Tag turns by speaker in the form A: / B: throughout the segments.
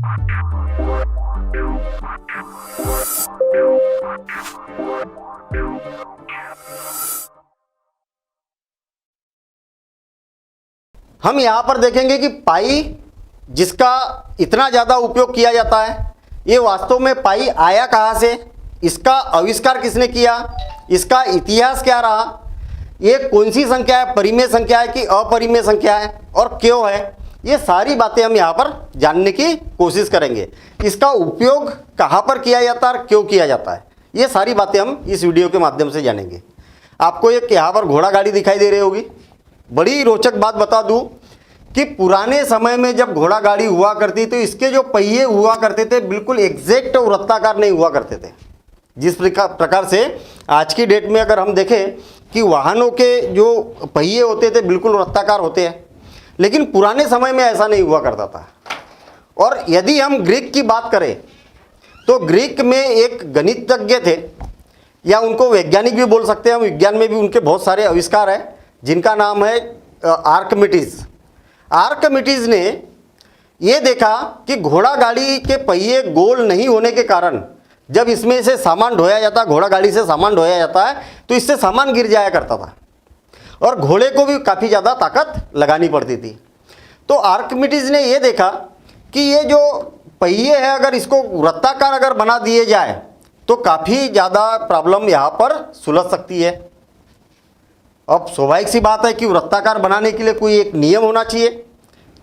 A: हम यहाँ पर देखेंगे कि पाई जिसका इतना ज़्यादा उपयोग किया जाता है, ये वास्तव में पाई आया कहाँ से, इसका आविष्कार किसने किया, इसका इतिहास क्या रहा, ये कौन सी संख्या है, परिमेय संख्या है कि अपरिमेय संख्या है और क्यों है, ये सारी बातें हम यहाँ पर जानने की कोशिश करेंगे। इसका उपयोग कहाँ पर किया जाता है और क्यों किया जाता है, ये सारी बातें हम इस वीडियो के माध्यम से जानेंगे। आपको एक यहाँ पर घोड़ा गाड़ी दिखाई दे रही होगी। बड़ी रोचक बात बता दूं कि पुराने समय में जब घोड़ा गाड़ी हुआ करती तो इसके जो पहिए हुआ करते थे बिल्कुल एग्जैक्ट वृत्ताकार नहीं हुआ करते थे। जिस प्रकार से आज की डेट में अगर हम देखें कि वाहनों के जो पहिए होते थे बिल्कुल वृत्ताकार होते हैं, लेकिन पुराने समय में ऐसा नहीं हुआ करता था। और यदि हम ग्रीक की बात करें तो ग्रीक में एक गणितज्ञ थे, या उनको वैज्ञानिक भी बोल सकते हैं हम, विज्ञान में भी उनके बहुत सारे आविष्कार हैं, जिनका नाम है आर्किमिडीज। आर्किमिडीज ने ये देखा कि घोड़ा गाड़ी के पहिए गोल नहीं होने के कारण जब इसमें से सामान ढोया जाता, घोड़ा गाड़ी से सामान ढोया जाता है तो इससे सामान गिर जाया करता था और घोड़े को भी काफ़ी ज़्यादा ताकत लगानी पड़ती थी। तो आर्किमिडीज ने ये देखा कि ये जो पहिए है अगर इसको वृत्ताकार अगर बना दिए जाए तो काफ़ी ज़्यादा प्रॉब्लम यहाँ पर सुलझ सकती है। अब स्वाभाविक सी बात है कि वृत्ताकार बनाने के लिए कोई एक नियम होना चाहिए,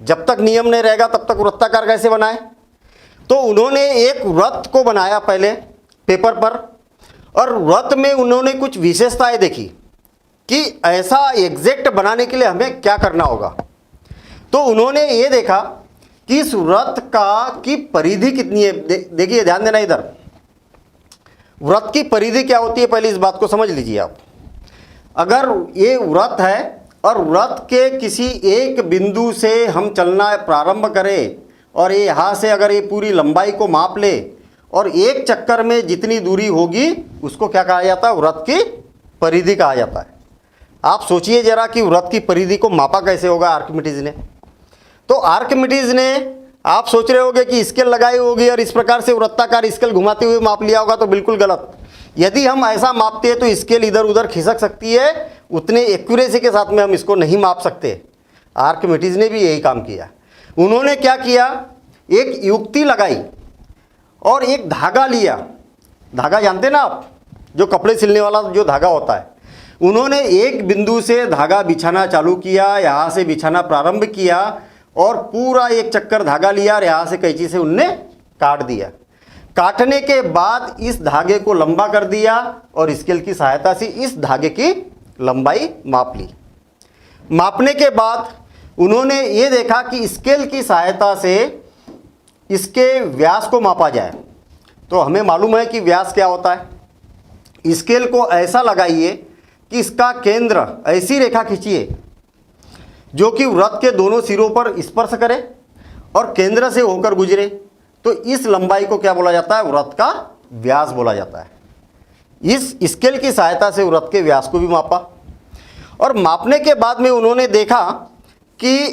A: जब तक नियम नहीं रहेगा तब तक वृत्ताकार कैसे बनाए। तो उन्होंने एक वृत्त को बनाया पहले पेपर पर, और वृत्त में उन्होंने कुछ विशेषताएं देखी कि ऐसा एग्जैक्ट बनाने के लिए हमें क्या करना होगा। तो उन्होंने ये देखा कि इस वृत्त की परिधि कितनी है। देखिए ध्यान देना, इधर वृत्त की परिधि क्या होती है, पहले इस बात को समझ लीजिए आप। अगर ये वृत्त है और वृत्त के किसी एक बिंदु से हम चलना प्रारंभ करें और ये यहाँ से अगर ये पूरी लंबाई को माप ले और एक चक्कर में जितनी दूरी होगी उसको क्या कहा जाता है, वृत्त की परिधि कहा जाता है। आप सोचिए जरा कि वृत्त की परिधि को मापा कैसे होगा आर्किमिडीज ने। तो आर्किमिडीज ने, आप सोच रहे होंगे कि स्केल लगाई होगी और इस प्रकार से वृत्ताकार स्केल घुमाते हुए माप लिया होगा, तो बिल्कुल गलत। यदि हम ऐसा मापते हैं तो स्केल इधर उधर खिसक सकती है, उतने एक्यूरेसी के साथ में हम इसको नहीं माप सकते। आर्किमिडीज ने भी यही काम किया। उन्होंने क्या किया, एक युक्ति लगाई और एक धागा लिया। धागा जानते ना आप, जो कपड़े सिलने वाला जो धागा होता है। उन्होंने एक बिंदु से धागा बिछाना चालू किया, यहाँ से बिछाना प्रारंभ किया और पूरा एक चक्कर धागा लिया और यहाँ से कैंची से उनने काट दिया। काटने के बाद इस धागे को लंबा कर दिया और स्केल की सहायता से इस धागे की लंबाई माप ली। मापने के बाद उन्होंने ये देखा कि स्केल की सहायता से इसके व्यास को मापा जाए। तो हमें मालूम है कि व्यास क्या होता है। स्केल को ऐसा लगाइए कि इसका केंद्र ऐसी रेखा खींचिए जो कि वृत्त के दोनों सिरों पर स्पर्श करे और केंद्र से होकर गुजरे, तो इस लंबाई को क्या बोला जाता है, वृत्त का व्यास बोला जाता है। इस स्केल की सहायता से वृत्त के व्यास को भी मापा और मापने के बाद में उन्होंने देखा कि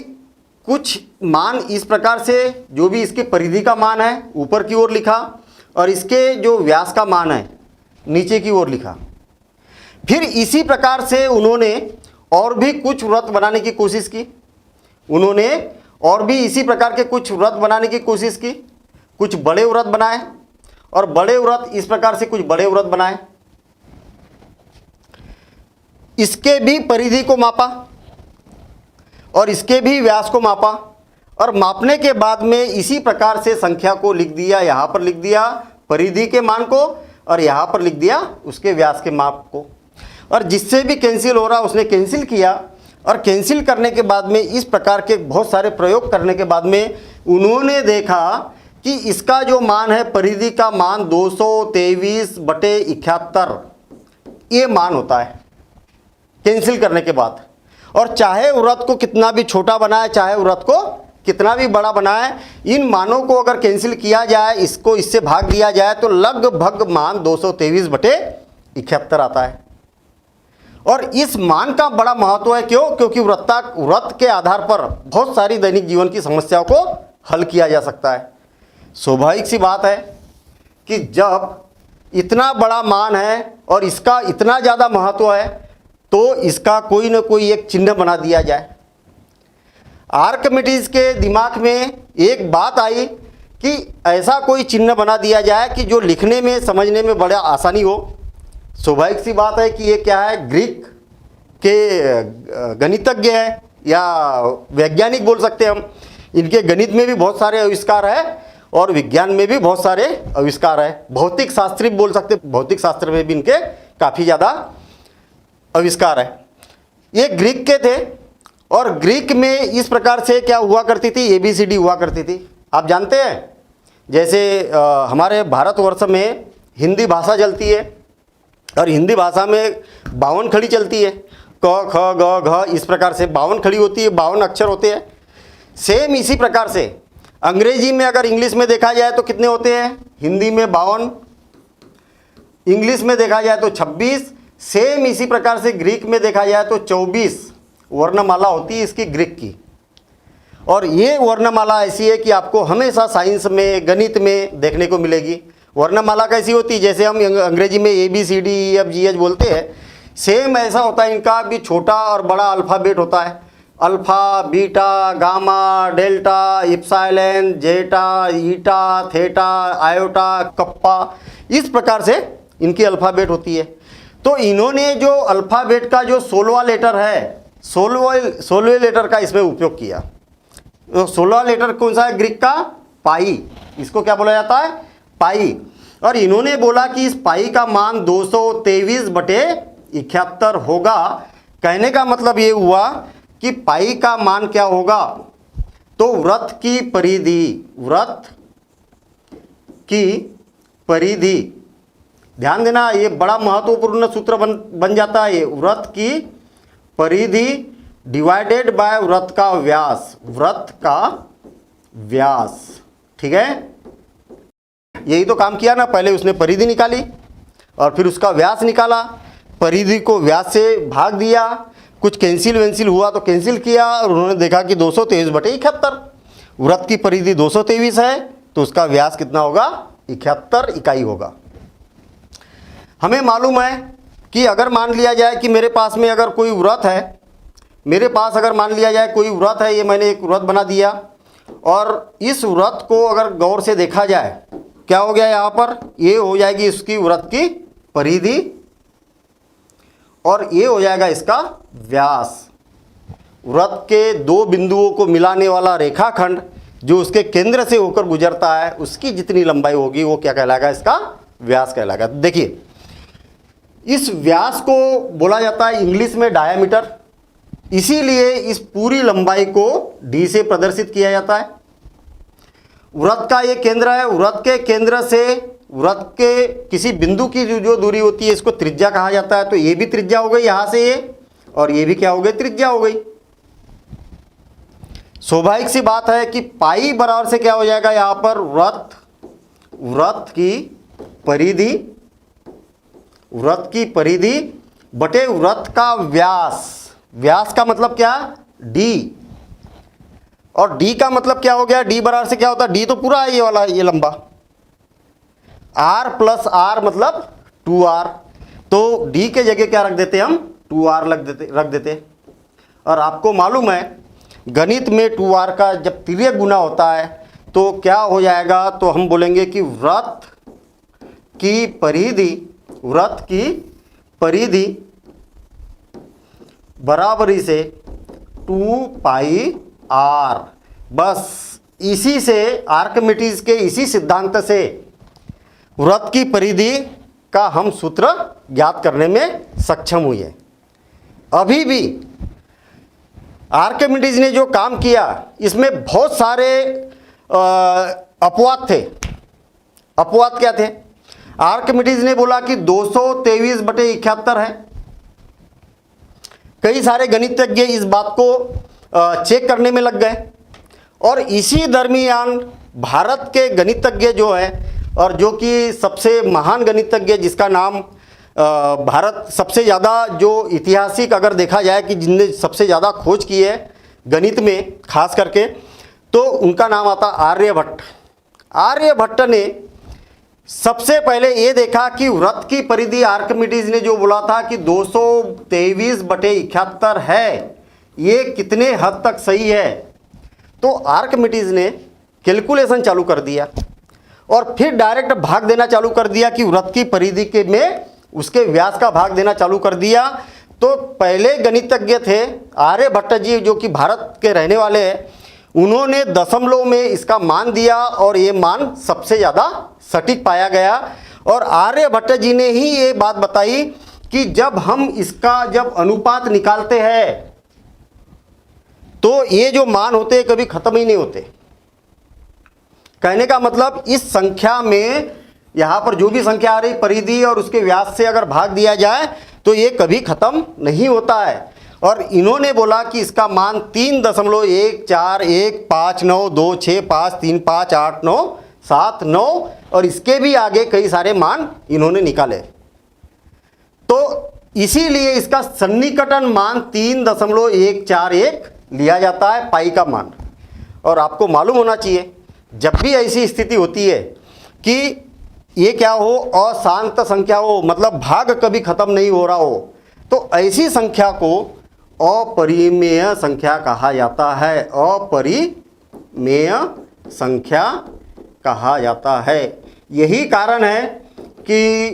A: कुछ मान इस प्रकार से, जो भी इसके परिधि का मान है ऊपर की ओर लिखा और इसके जो व्यास का मान है नीचे की ओर लिखा। फिर इसी प्रकार से उन्होंने और भी कुछ वृत्त बनाने की कोशिश की। उन्होंने और भी इसी प्रकार के कुछ वृत्त बनाने की कोशिश की। कुछ बड़े वृत्त बनाए और बड़े वृत्त इस प्रकार से कुछ बड़े वृत्त बनाए। इसके भी परिधि को मापा और इसके भी व्यास को मापा और मापने के बाद में इसी प्रकार से संख्या को लिख दिया। यहाँ पर लिख दिया परिधि के मान को और यहाँ पर लिख दिया उसके व्यास के माप को, और जिससे भी कैंसिल हो रहा उसने कैंसिल किया। और कैंसिल करने के बाद में इस प्रकार के बहुत सारे प्रयोग करने के बाद में उन्होंने देखा कि इसका जो मान है, परिधि का मान 223/71 ये मान होता है कैंसिल करने के बाद। और चाहे वृत्त को कितना भी छोटा बनाए, चाहे वृत्त को कितना भी बड़ा बनाए, इन मानों को अगर कैंसिल किया जाए, इसको इससे भाग दिया जाए तो लगभग मान 223/71 आता है। और इस मान का बड़ा महत्व है। क्यों? क्योंकि वृत्त के आधार पर बहुत सारी दैनिक जीवन की समस्याओं को हल किया जा सकता है। स्वाभाविक सी बात है कि जब इतना बड़ा मान है और इसका इतना ज़्यादा महत्व है तो इसका कोई ना कोई एक चिन्ह बना दिया जाए। आर्किमिडीज के दिमाग में एक बात आई कि ऐसा कोई चिन्ह बना दिया जाए कि जो लिखने में समझने में बड़ा आसानी हो। स्वाभाविक सी बात है कि ये क्या है, ग्रीक के गणितज्ञ है या वैज्ञानिक बोल सकते हैं हम। इनके गणित में भी बहुत सारे आविष्कार है और विज्ञान में भी बहुत सारे आविष्कार है। भौतिक शास्त्री बोल सकते, भौतिक शास्त्र में भी इनके काफ़ी ज़्यादा आविष्कार है। ये ग्रीक के थे और ग्रीक में इस प्रकार से क्या हुआ करती थी, ABCD हुआ करती थी। आप जानते हैं जैसे हमारे भारतवर्ष में हिंदी भाषा चलती है और हिंदी भाषा में 52 खड़ी चलती है, क ख ग घ, इस प्रकार से 52 खड़ी होती है, 52 अक्षर होते हैं। सेम इसी प्रकार से अंग्रेजी में अगर इंग्लिश में देखा जाए तो कितने होते हैं, हिंदी में 52, इंग्लिश में देखा जाए तो 26। सेम इसी प्रकार से ग्रीक में देखा जाए तो 24 वर्णमाला होती है इसकी ग्रीक की। और ये वर्णमाला ऐसी है कि आपको हमेशा साइंस में, गणित में देखने को मिलेगी। वर्णमाला कैसी होती है, जैसे हम अंग्रेजी में ABCD EF GH बोलते हैं, सेम ऐसा होता है इनका भी। छोटा और बड़ा अल्फ़ाबेट होता है, alpha, beta, gamma, delta, epsilon, zeta, eta, theta, iota, kappa, इस प्रकार से इनकी अल्फ़ाबेट होती है। तो इन्होंने जो अल्फ़ाबेट का जो 16वां लेटर है, 16वें लेटर का इसमें उपयोग किया। तो 16वां लेटर कौन सा है ग्रीक का, पाई। इसको क्या बोला जाता है, पाई। और इन्होंने बोला कि इस पाई का मान 223/71 होगा। कहने का मतलब ये हुआ कि पाई का मान क्या होगा, तो वृत्त की परिधि, वृत्त की परिधि, ध्यान देना ये बड़ा महत्वपूर्ण सूत्र बन जाता है। ये वृत्त की परिधि डिवाइडेड बाय वृत्त का व्यास, वृत्त का व्यास, ठीक है। यही तो काम किया ना, पहले उसने परिधि निकाली और फिर उसका व्यास निकाला, परिधि को व्यास से भाग दिया, कुछ कैंसिल हुआ तो कैंसिल किया और उन्होंने देखा कि 223/71। वृत्त की परिधि 223 है तो उसका व्यास कितना होगा, 71 इकाई होगा। हमें मालूम है कि अगर मान लिया जाए कि मेरे पास में अगर कोई वृत्त है, मेरे पास अगर मान लिया जाए कोई वृत्त है, ये मैंने एक वृत्त बना दिया और इस वृत्त को अगर गौर से देखा जाए क्या हो गया, यहाँ पर ये हो जाएगी इसकी वृत्त की परिधि और ये हो जाएगा इसका व्यास। वृत्त के दो बिंदुओं को मिलाने वाला रेखाखंड जो उसके केंद्र से होकर गुजरता है, उसकी जितनी लंबाई होगी वो क्या कहलाएगा, इसका व्यास कहलाएगा। देखिए इस व्यास को बोला जाता है इंग्लिश में डायामीटर, इसीलिए इस पूरी लंबाई को d से प्रदर्शित किया जाता है। वृत्त का ये केंद्र है, वृत्त के केंद्र से वृत्त के किसी बिंदु की जो दूरी होती है इसको त्रिज्या कहा जाता है। तो ये भी त्रिज्या हो गई यहाँ से ये, और ये भी क्या हो गई, त्रिज्या हो गई। स्वाभाविक सी बात है कि पाई बराबर से क्या हो जाएगा, यहाँ पर वृत्त की परिधि बटे वृत्त का व्यास। व्यास का मतलब क्या, d, और d का मतलब क्या हो गया, d बराबर से क्या होता है, d तो पूरा है ये वाला, ये लंबा, r प्लस r मतलब 2r। तो d के जगह क्या रख देते हम, 2r रख देते। और आपको मालूम है गणित में 2r का जब तिर्यक गुना होता है तो क्या हो जाएगा, तो हम बोलेंगे कि वृत्त की परिधि बराबरी से 2πr। बस इसी से आर्किमिडीज के इसी सिद्धांत से वृत्त की परिधि का हम सूत्र ज्ञात करने में सक्षम हुए। अभी भी आर्किमिडीज ने जो काम किया इसमें बहुत सारे अपवाद थे। अपवाद क्या थे, आर्किमिडीज ने बोला कि 223/71 है। कई सारे गणितज्ञ इस बात को चेक करने में लग गए और इसी दरमियान भारत के गणितज्ञ जो है, और जो कि सबसे महान गणितज्ञ जिसका नाम भारत सबसे ज़्यादा जो ऐतिहासिक अगर देखा जाए कि जिनने सबसे ज़्यादा खोज की है गणित में खास करके, तो उनका नाम आता आर्यभट्ट। आर्यभट्ट ने सबसे पहले ये देखा कि वृत्त की परिधि आर्किमिडीज ने जो बोला था कि 223/71 है, ये कितने हद तक सही है। तो आर्किमिडीज ने कैलकुलेशन चालू कर दिया और फिर डायरेक्ट भाग देना चालू कर दिया कि वृत्त की परिधि के में उसके व्यास का भाग देना चालू कर दिया। तो पहले गणितज्ञ थे आर्यभट्ट जी, जो कि भारत के रहने वाले हैं, उन्होंने दशमलव में इसका मान दिया और ये मान सबसे ज़्यादा सटीक पाया गया। और आर्यभट्ट जी ने ही ये बात बताई कि जब हम इसका जब अनुपात निकालते हैं तो ये जो मान होते हैं कभी ख़त्म ही नहीं होते। कहने का मतलब इस संख्या में यहाँ पर जो भी संख्या आ रही परिधि और उसके व्यास से अगर भाग दिया जाए तो ये कभी ख़त्म नहीं होता है। और इन्होंने बोला कि इसका मान 3.1419265353589 और इसके भी आगे कई सारे मान इन्होंने निकाले। तो इसीलिए इसका सन्निकटन मान 3.141 लिया जाता है पाई का मान। और आपको मालूम होना चाहिए जब भी ऐसी स्थिति होती है कि ये क्या हो, अशांत संख्या हो, मतलब भाग कभी खत्म नहीं हो रहा हो, तो ऐसी संख्या को अपरिमेय संख्या कहा जाता है। अपरिमेय संख्या कहा जाता है। यही कारण है कि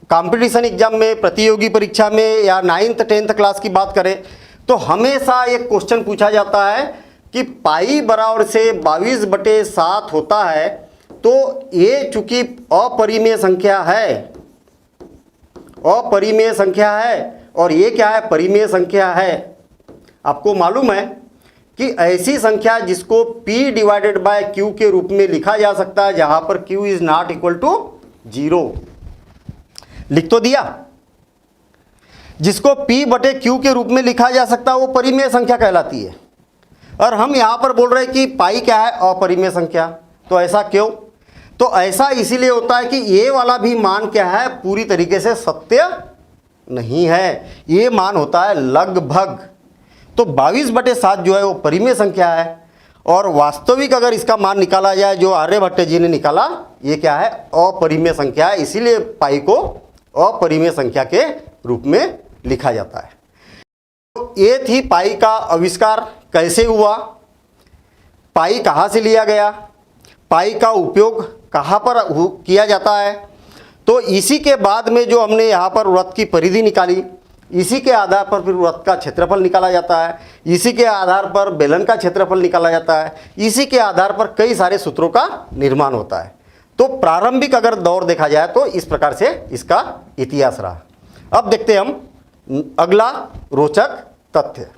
A: कंपटीशन एग्जाम में, प्रतियोगी परीक्षा में या 9th 10th क्लास की बात करें तो हमेशा एक क्वेश्चन पूछा जाता है कि पाई बराबर से 22/7 होता है, तो ये चूंकि अपरिमेय संख्या है, अपरिमेय संख्या है और ये क्या है, परिमेय संख्या है। आपको मालूम है कि ऐसी संख्या जिसको P/Q के रूप में लिखा जा सकता है, जहां पर Q is not equal to 0, लिख तो दिया। जिसको P/Q के रूप में लिखा जा सकता है वो परिमेय संख्या कहलाती है। और हम यहां पर बोल रहे हैं कि पाई क्या है, अपरिमेय संख्या। तो ऐसा क्यों? तो ऐसा इसीलिए होता है कि ये वाला भी मान क्या है, पूरी तरीके से सत्य नहीं है, ये मान होता है लगभग। तो 22/7 जो है वो परिमेय संख्या है और वास्तविक अगर इसका मान निकाला जाए जो आर्यभट्ट जी ने निकाला, ये क्या है, अपरिमेय संख्या है। इसीलिए पाई को अपरिमेय संख्या के रूप में लिखा जाता है। तो ये थी पाई का आविष्कार कैसे हुआ, पाई कहाँ से लिया गया, पाई का उपयोग कहाँ पर किया जाता है। तो इसी के बाद में जो हमने यहाँ पर वृत्त की परिधि निकाली, इसी के आधार पर फिर वृत्त का क्षेत्रफल निकाला जाता है, इसी के आधार पर बेलन का क्षेत्रफल निकाला जाता है, इसी के आधार पर कई सारे सूत्रों का निर्माण होता है। तो प्रारंभिक अगर दौर देखा जाए तो इस प्रकार से इसका इतिहास रहा। अब देखते हैं हम अगला रोचक तथ्य।